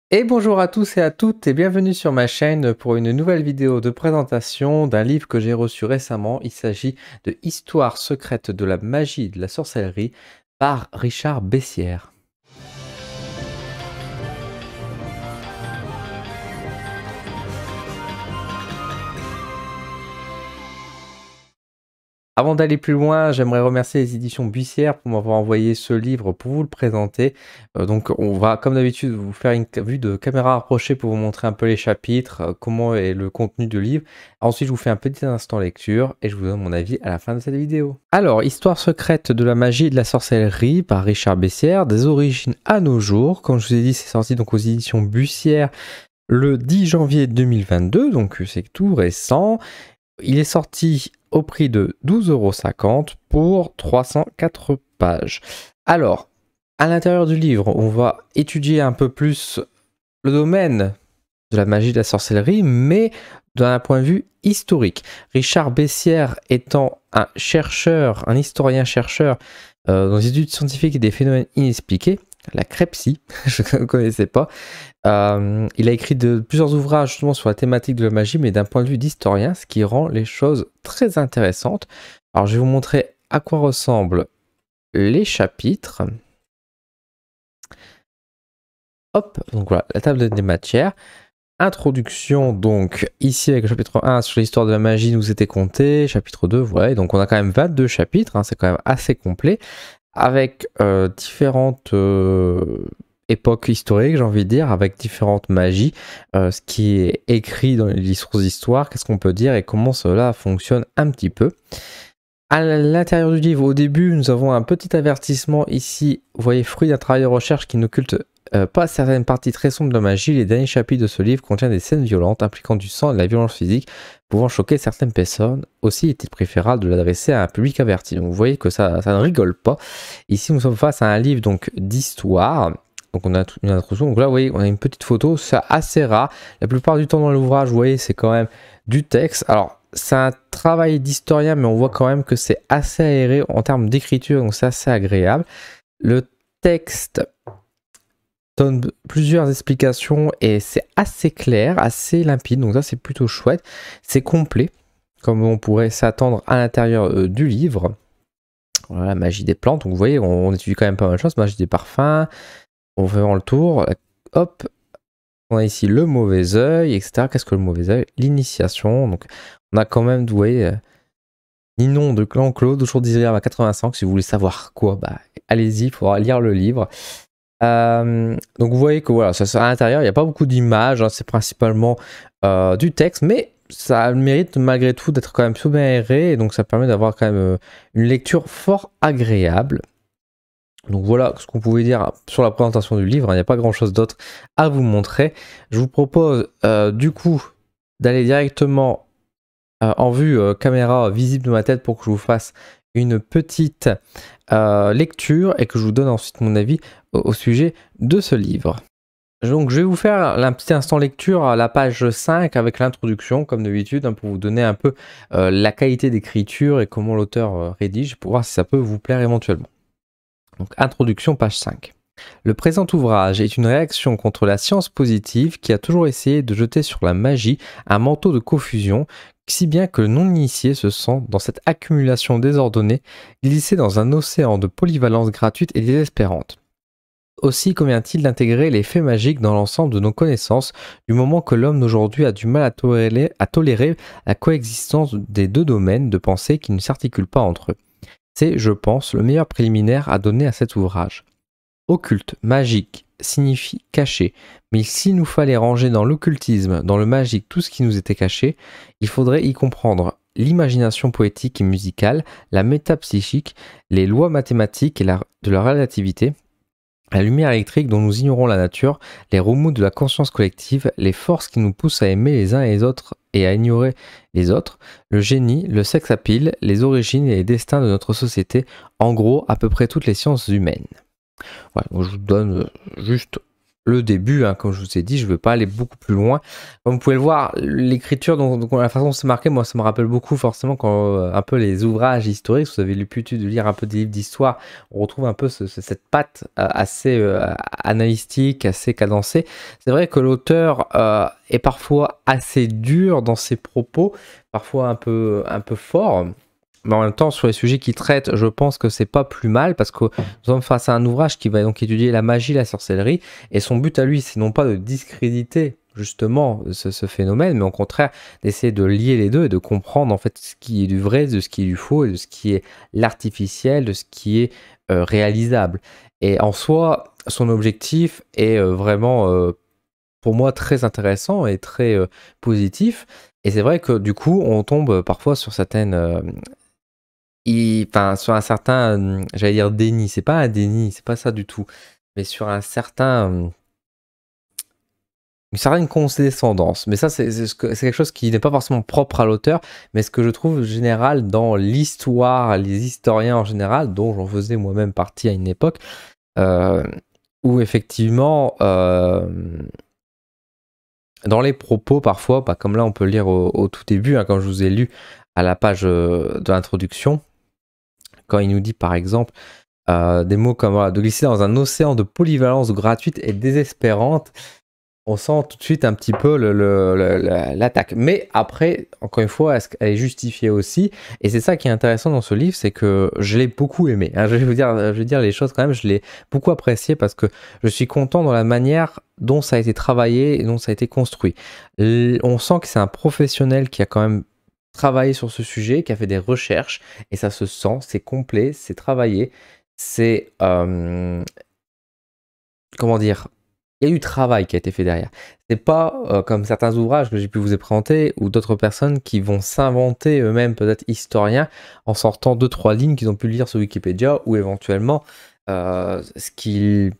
Et bonjour à tous et à toutes et bienvenue sur ma chaîne pour une nouvelle vidéo de présentation d'un livre que j'ai reçu récemment. Il s'agit de Histoire secrète de la magie et de la sorcellerie par Richard Bessières. Avant d'aller plus loin, j'aimerais remercier les éditions Bussière pour m'avoir envoyé ce livre pour vous le présenter. Donc on va comme d'habitude vous faire une vue de caméra rapprochée pour vous montrer un peu les chapitres, comment est le contenu du livre. Ensuite je vous fais un petit instant lecture et je vous donne mon avis à la fin de cette vidéo. Alors, Histoire secrète de la magie et de la sorcellerie par Richard Bessières, des origines à nos jours. Comme je vous ai dit, c'est sorti donc aux éditions Bussière le 10 janvier 2022, donc c'est tout récent. Il est sorti au prix de 12,50 € pour 304 pages. Alors, à l'intérieur du livre, on va étudier un peu plus le domaine de la magie et de la sorcellerie, mais d'un point de vue historique. Richard Bessières étant un chercheur, un historien-chercheur dans les études scientifiques et des phénomènes inexpliqués, la crêpsie, je ne connaissais pas. Il a écrit plusieurs ouvrages justement sur la thématique de la magie, mais d'un point de vue d'historien, ce qui rend les choses très intéressantes. Alors je vais vous montrer à quoi ressemblent les chapitres. Hop, donc voilà, la table des matières. Introduction, donc ici avec le chapitre 1 sur l'histoire de la magie nous était compté, chapitre 2, voilà, et donc on a quand même 22 chapitres, hein, c'est quand même assez complet, avec différentes époques historiques, j'ai envie de dire, avec différentes magies, ce qui est écrit dans les sources d'histoire, qu'est-ce qu'on peut dire et comment cela fonctionne un petit peu. À l'intérieur du livre, au début, nous avons un petit avertissement ici, vous voyez, fruit d'un travail de recherche qui n'occulte pas certaines parties très sombres de la magie. Les derniers chapitres de ce livre contiennent des scènes violentes impliquant du sang et de la violence physique, pouvant choquer certaines personnes. Aussi, il était préférable de l'adresser à un public averti. Donc vous voyez que ça ne rigole pas. Ici, nous sommes face à un livre donc d'histoire. Donc on a une introduction. Donc là, vous voyez, on a une petite photo. C'est assez rare. La plupart du temps dans l'ouvrage, vous voyez, c'est quand même du texte. Alors, c'est un travail d'historien, mais on voit quand même que c'est assez aéré en termes d'écriture, donc c'est assez agréable. Le texte donne plusieurs explications et c'est assez clair, assez limpide, donc ça c'est plutôt chouette. C'est complet, comme on pourrait s'attendre à l'intérieur du livre. Voilà, la magie des plantes, donc vous voyez, on étudie quand même pas mal de choses, magie des parfums, on fait vraiment le tour, hop, on a ici le mauvais œil, etc. Qu'est-ce que le mauvais œil? L'initiation, donc on a quand même, vous voyez, Ninon de Clan Claude, aujourd'hui à 85, si vous voulez savoir quoi, bah allez-y, il faudra lire le livre. Donc vous voyez que voilà, ça à l'intérieur, il n'y a pas beaucoup d'images, hein, c'est principalement du texte, mais ça a le mérite malgré tout d'être quand même tout bien aéré, et donc ça permet d'avoir quand même une lecture fort agréable. Donc voilà ce qu'on pouvait dire sur la présentation du livre, il n'y a pas grand chose d'autre à vous montrer. Je vous propose du coup d'aller directement en vue caméra visible de ma tête pour que je vous fasse une petite lecture et que je vous donne ensuite mon avis au sujet de ce livre. Donc je vais vous faire un petit instant lecture à la page 5 avec l'introduction comme d'habitude, hein, pour vous donner un peu la qualité d'écriture et comment l'auteur rédige pour voir si ça peut vous plaire éventuellement. Donc introduction page 5. Le présent ouvrage est une réaction contre la science positive qui a toujours essayé de jeter sur la magie un manteau de confusion, si bien que le non-initié se sent, dans cette accumulation désordonnée, glissé dans un océan de polyvalence gratuite et désespérante. Aussi convient-il d'intégrer les faits magiques dans l'ensemble de nos connaissances, du moment que l'homme d'aujourd'hui a du mal à tolérer la coexistence des deux domaines de pensée qui ne s'articulent pas entre eux. C'est, je pense, le meilleur préliminaire à donner à cet ouvrage. Occulte, magique, signifie caché, mais s'il nous fallait ranger dans l'occultisme, dans le magique, tout ce qui nous était caché, il faudrait y comprendre l'imagination poétique et musicale, la métapsychique, les lois mathématiques et de la relativité, la lumière électrique dont nous ignorons la nature, les remous de la conscience collective, les forces qui nous poussent à aimer les uns et les autres et à ignorer les autres, le génie, le sex appeal, les origines et les destins de notre société, en gros à peu près toutes les sciences humaines. Voilà, donc je vous donne juste le début, hein, comme je vous ai dit, je ne veux pas aller beaucoup plus loin. Comme vous pouvez le voir, l'écriture, donc la façon dont c'est marqué, moi ça me rappelle beaucoup forcément quand un peu les ouvrages historiques, vous avez l'habitude de lire un peu des livres d'histoire, on retrouve un peu cette patte assez analytique, assez cadencée. C'est vrai que l'auteur est parfois assez dur dans ses propos, parfois un peu fort. Mais en même temps, sur les sujets qu'il traite, je pense que c'est pas plus mal parce que nous sommes face à un ouvrage qui va donc étudier la magie, la sorcellerie, et son but à lui, c'est non pas de discréditer justement ce phénomène, mais au contraire d'essayer de lier les deux et de comprendre en fait ce qui est du vrai, de ce qui est du faux, et de ce qui est l'artificiel, de ce qui est réalisable. Et en soi, son objectif est vraiment pour moi très intéressant et très positif. Et c'est vrai que du coup, on tombe parfois sur certaines enfin, sur un certain, j'allais dire déni, c'est pas un déni, c'est pas ça du tout, mais sur un certain, une certaine condescendance. Mais ça, c'est quelque chose qui n'est pas forcément propre à l'auteur, mais ce que je trouve général dans l'histoire, les historiens en général, dont j'en faisais moi-même partie à une époque, euh, où effectivement, dans les propos parfois, bah, comme là on peut le lire au tout début, hein, quand je vous ai lu à la page de l'introduction, quand il nous dit par exemple des mots comme voilà, de glisser dans un océan de polyvalence gratuite et désespérante, on sent tout de suite un petit peu l'attaque. Mais après, encore une fois, elle est justifiée aussi. Et c'est ça qui est intéressant dans ce livre, c'est que je l'ai beaucoup aimé. Hein. Je vais dire les choses quand même, je l'ai beaucoup apprécié parce que je suis content dans la manière dont ça a été travaillé et dont ça a été construit. On sent que c'est un professionnel qui a quand même travaillé sur ce sujet, qui a fait des recherches, et ça se sent, c'est complet, c'est travaillé, c'est... comment dire, il y a eu du travail qui a été fait derrière. C'est pas comme certains ouvrages que j'ai pu vous présenter ou d'autres personnes qui vont s'inventer eux-mêmes, peut-être historiens, en sortant 2-3 lignes qu'ils ont pu lire sur Wikipédia ou éventuellement ce qu'ils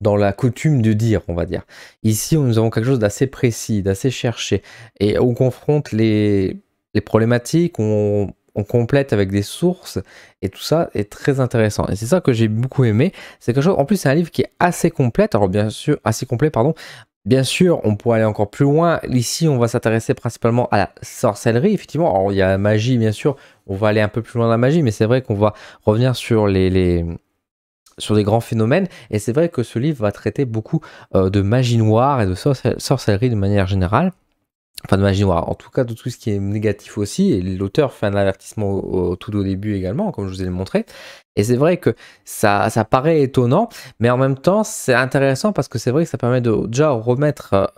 dans la coutume de dire, on va dire. Ici, nous avons quelque chose d'assez précis, d'assez cherché, et on confronte les problématiques, on complète avec des sources, et tout ça est très intéressant. Et c'est ça que j'ai beaucoup aimé. C'est quelque chose. En plus, c'est un livre qui est assez complet. Alors bien sûr, assez complet, pardon. Bien sûr, on pourrait aller encore plus loin. Ici, on va s'intéresser principalement à la sorcellerie, effectivement. Alors, il y a la magie, bien sûr. On va aller un peu plus loin dans la magie, mais c'est vrai qu'on va revenir sur sur des grands phénomènes. Et c'est vrai que ce livre va traiter beaucoup de magie noire et de sorcellerie de manière générale. Enfin, de magie noire, en tout cas de tout ce qui est négatif aussi, et l'auteur fait un avertissement tout au début également, comme je vous ai montré. Et c'est vrai que ça paraît étonnant, mais en même temps c'est intéressant parce que c'est vrai que ça permet de déjà remettre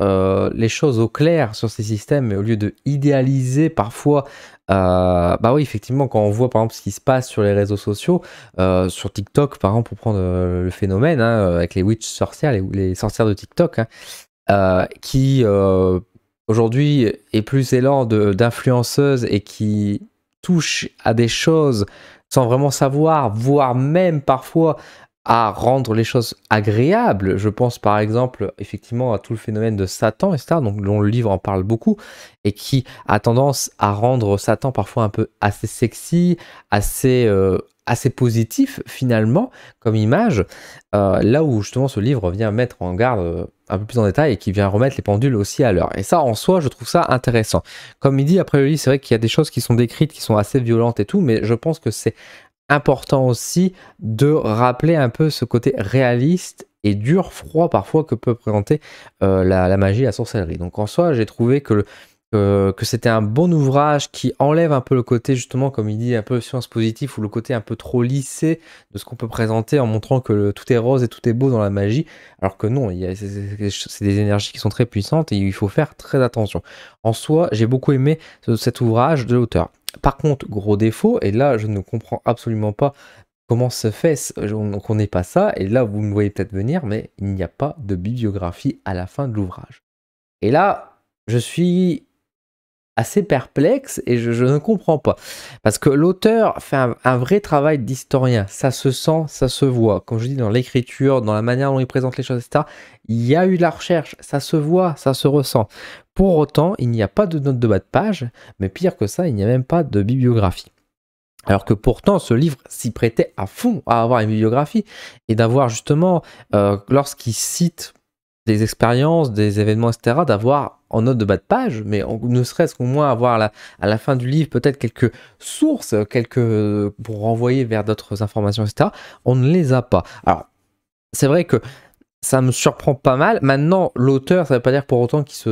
les choses au clair sur ces systèmes, mais au lieu de idéaliser parfois, bah oui effectivement quand on voit par exemple ce qui se passe sur les réseaux sociaux, sur TikTok par exemple pour prendre le phénomène, hein, avec les witch sorcières, les sorcières de TikTok, hein, qui aujourd'hui est plus élan d'influenceuses et qui touche à des choses sans vraiment savoir, voire même parfois à rendre les choses agréables. Je pense par exemple effectivement à tout le phénomène de Satan, etc., donc, dont le livre en parle beaucoup, et qui a tendance à rendre Satan parfois un peu assez sexy, assez positif finalement comme image, là où justement ce livre vient mettre en garde un peu plus en détail et qui vient remettre les pendules aussi à l'heure. Et ça en soi je trouve ça intéressant. Comme il dit après le livre, c'est vrai qu'il y a des choses qui sont décrites qui sont assez violentes et tout, mais je pense que c'est important aussi de rappeler un peu ce côté réaliste et dur, froid parfois que peut présenter la magie, la sorcellerie. Donc en soi j'ai trouvé que c'était un bon ouvrage qui enlève un peu le côté justement comme il dit un peu science positive ou le côté un peu trop lissé de ce qu'on peut présenter en montrant que tout est rose et tout est beau dans la magie, alors que non, c'est des énergies qui sont très puissantes et il faut faire très attention. En soi j'ai beaucoup aimé cet ouvrage de l'auteur. Par contre, gros défaut, et là je ne comprends absolument pas comment se fait qu'on n'ait pas ça, et là vous me voyez peut-être venir, mais il n'y a pas de bibliographie à la fin de l'ouvrage. Et là, je suis assez perplexe et je ne comprends pas. Parce que l'auteur fait un vrai travail d'historien, ça se sent, ça se voit. Comme je dis, dans l'écriture, dans la manière dont il présente les choses, etc., il y a eu de la recherche, ça se voit, ça se ressent. Pour autant, il n'y a pas de note de bas de page, mais pire que ça, il n'y a même pas de bibliographie. Alors que pourtant, ce livre s'y prêtait à fond à avoir une bibliographie et d'avoir justement, lorsqu'il cite des expériences, des événements, etc., d'avoir en note de bas de page, mais ne serait-ce qu'au moins avoir à la fin du livre peut-être quelques sources, pour renvoyer vers d'autres informations, etc. On ne les a pas. Alors, c'est vrai que ça me surprend pas mal. Maintenant, l'auteur, ça veut pas dire pour autant qu'il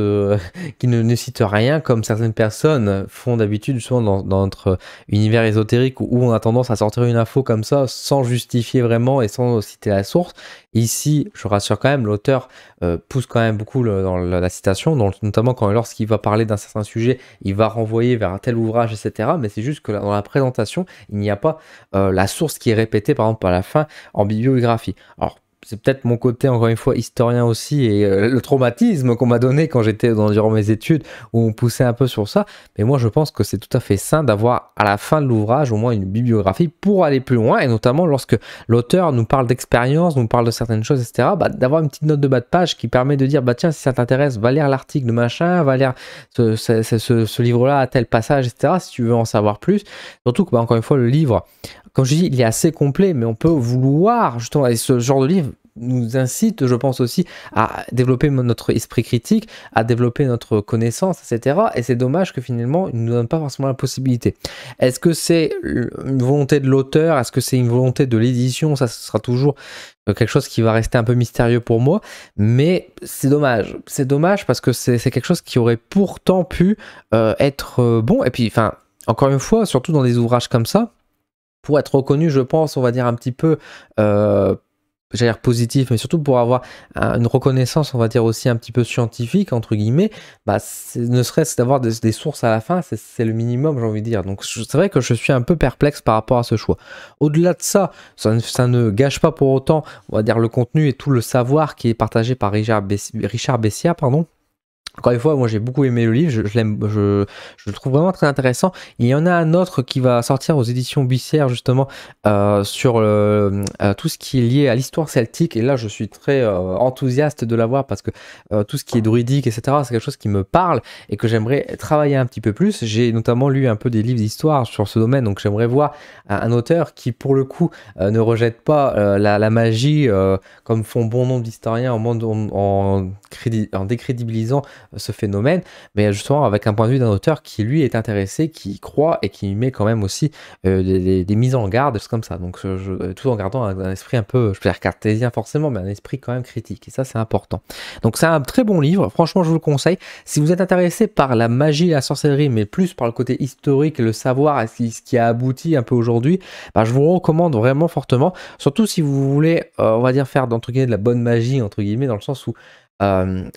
ne cite rien, comme certaines personnes font d'habitude, justement, dans notre univers ésotérique, où on a tendance à sortir une info comme ça, sans justifier vraiment et sans citer la source. Ici, je rassure quand même, l'auteur pousse quand même beaucoup dans la citation, notamment lorsqu'il va parler d'un certain sujet, il va renvoyer vers un tel ouvrage, etc. Mais c'est juste que dans la présentation, il n'y a pas la source qui est répétée, par exemple, à la fin, en bibliographie. Alors, c'est peut-être mon côté, encore une fois, historien aussi, et le traumatisme qu'on m'a donné quand j'étais durant mes études, où on poussait un peu sur ça. Mais moi, je pense que c'est tout à fait sain d'avoir à la fin de l'ouvrage au moins une bibliographie pour aller plus loin, et notamment lorsque l'auteur nous parle d'expérience, nous parle de certaines choses, etc., d'avoir une petite note de bas de page qui permet de dire, bah tiens, si ça t'intéresse, va lire l'article de machin, va lire ce livre-là à tel passage, etc., si tu veux en savoir plus. Surtout que, encore une fois, le livre, comme je dis, il est assez complet, mais on peut vouloir, justement, et ce genre de livre nous incite, je pense aussi, à développer notre esprit critique, à développer notre connaissance, etc. Et c'est dommage que finalement, il ne nous donne pas forcément la possibilité. Est-ce que c'est une volonté de l'auteur? Est-ce que c'est une volonté de l'édition? Ça, ce sera toujours quelque chose qui va rester un peu mystérieux pour moi, mais c'est dommage. C'est dommage parce que c'est quelque chose qui aurait pourtant pu être bon. Et puis, enfin, encore une fois, surtout dans des ouvrages comme ça, pour être reconnu, je pense, on va dire un petit peu, j'allais dire positif, mais surtout pour avoir une reconnaissance, on va dire aussi un petit peu scientifique, entre guillemets, bah, ne serait-ce d'avoir des sources à la fin, c'est le minimum, j'ai envie de dire. Donc c'est vrai que je suis un peu perplexe par rapport à ce choix. Au-delà de ça, ça ne gâche pas pour autant, on va dire, le contenu et tout le savoir qui est partagé par Richard Bessiat, pardon. Encore une fois, moi j'ai beaucoup aimé le livre, je le trouve vraiment très intéressant. Il y en a un autre qui va sortir aux éditions Bussière justement sur tout ce qui est lié à l'histoire celtique. Et là je suis très enthousiaste de l'avoir parce que tout ce qui est druidique, etc., c'est quelque chose qui me parle et que j'aimerais travailler un petit peu plus. J'ai notamment lu un peu des livres d'histoire sur ce domaine, donc j'aimerais voir un auteur qui pour le coup ne rejette pas la magie comme font bon nombre d'historiens en décrédibilisant ce phénomène, mais justement avec un point de vue d'un auteur qui lui est intéressé, qui y croit et qui met quand même aussi des mises en garde, c'est comme ça. Donc tout en gardant un esprit un peu, je peux dire cartésien forcément, mais un esprit quand même critique. Et ça c'est important. Donc c'est un très bon livre, franchement je vous le conseille. Si vous êtes intéressé par la magie et la sorcellerie, mais plus par le côté historique, le savoir, ce qui a abouti un peu aujourd'hui, bah, je vous recommande vraiment fortement. Surtout si vous voulez, on va dire faire entre guillemets de la bonne magie, entre guillemets, dans le sens où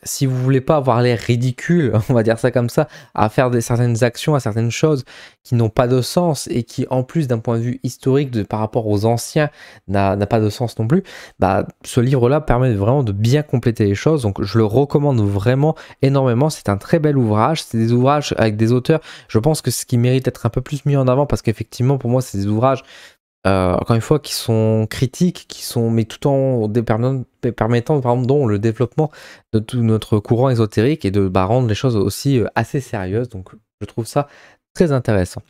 si vous voulez pas avoir l'air ridicule, on va dire ça comme ça, à faire certaines actions, à certaines choses qui n'ont pas de sens et qui, en plus d'un point de vue historique par rapport aux anciens, n'a pas de sens non plus, bah, ce livre-là permet vraiment de bien compléter les choses. Donc je le recommande vraiment énormément. C'est un très bel ouvrage. C'est des ouvrages avec des auteurs, je pense que ce qui mérite d'être un peu plus mis en avant parce qu'effectivement, pour moi, c'est des ouvrages encore une fois, qui sont critiques, mais tout en permettant pardon, le développement de tout notre courant ésotérique et de rendre les choses aussi assez sérieuses. Donc, je trouve ça très intéressant.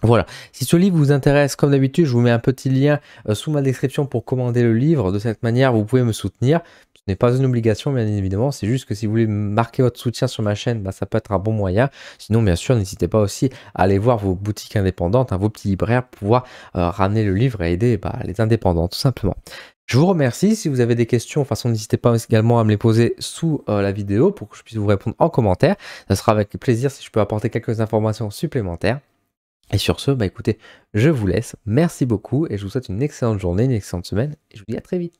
Voilà, si ce livre vous intéresse, comme d'habitude, je vous mets un petit lien sous ma description pour commander le livre. De cette manière, vous pouvez me soutenir. Ce n'est pas une obligation, bien évidemment. C'est juste que si vous voulez marquer votre soutien sur ma chaîne, bah, ça peut être un bon moyen. Sinon, bien sûr, n'hésitez pas aussi à aller voir vos boutiques indépendantes, vos petits libraires pour pouvoir ramener le livre et aider les indépendants, tout simplement. Je vous remercie. Si vous avez des questions, de toute façon, n'hésitez pas également à me les poser sous la vidéo pour que je puisse vous répondre en commentaire. Ça sera avec plaisir si je peux apporter quelques informations supplémentaires. Et sur ce, bah écoutez, je vous laisse. Merci beaucoup et je vous souhaite une excellente journée, une excellente semaine et je vous dis à très vite.